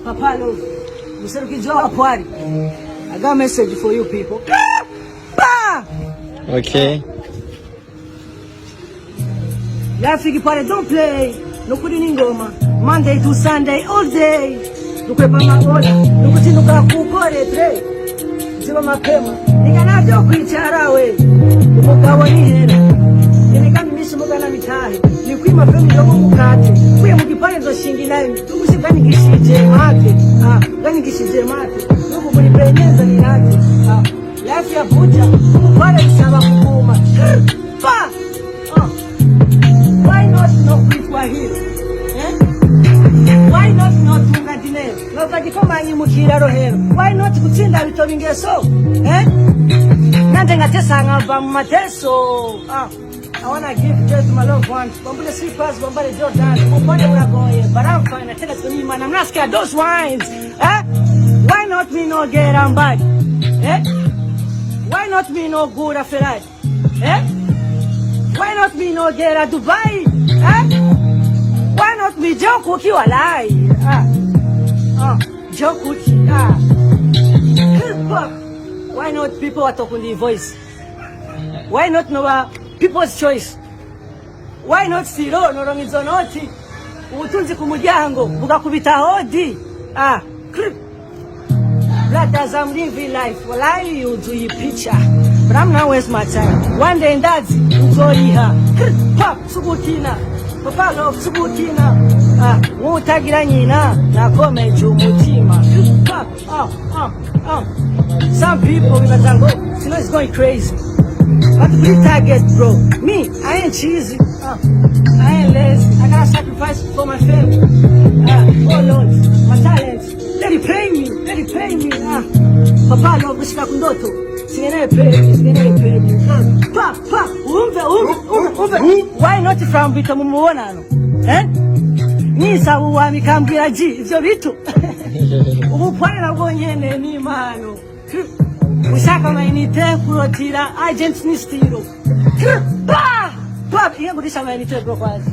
Papa love. Msirukijua Poil. I got a message for you people. Okay. Yafiki Poil, don't play. Nukudi ngoma. Monday to Sunday all day. Nukwepa maola. Nukutinuka kukore tre. Ziba mapema. Nikanavyo kuichara we. Umugawa ni hera. Nikamimishi mugana mitahe. Nikwi mapema ndogo mukate. Kuye mugipale nzo shingi nae. Nukusi gani gishije mate. Gani gishije mate. Nuku kulipenyeza ni nate. Life ya buja. Poil isaba kukuma. Pa! Why not quit Swahili? Why not tungadine? Nokajikoma nyimukira rohero. Why not kutsinda bito bingeso? Nande ngatesa ngava mateso. I wanna give joy to my loved ones. Bambule slippers, bambule Jordan. Mbonde uragoye. But I'm fine. I tell it to me, man. I'm not scared of those wines. Why not me no get on bad? Why not me no good a Ferrari? Why not me no get a Dubai? Why not me joke ukiwa lai? Joke uki. Why not people are talking the voice? Why not no people's choice? Why not siro no ronizonoti? Utunzi kumuryango bugakubita hodi. Clip. Brothers, I'm living life. Well, you do your picture. But I'm not waste my time. One day in that, Zoriha. Pop, Subutina. Papa love Subutina. Mutagira Nina. Nakome Jumutima. Pop, some people in Tango, you know, it's going crazy. But we target, bro. Me, I ain't cheesy. I ain't lazy. I gotta sacrifice for my family. Oh Lord, my talents. Let it pay me. Papa love kushika kundoto. Singene pay me. Pa, umve. Why not from bito mumuona no? Nisa uwami kambira ji, ivyo bitu. Ubupwana nabwo nyene ni mano. Ushaka mainite kurotira agents ni stilo. Pa, inga kudisha mainite bro kwazi.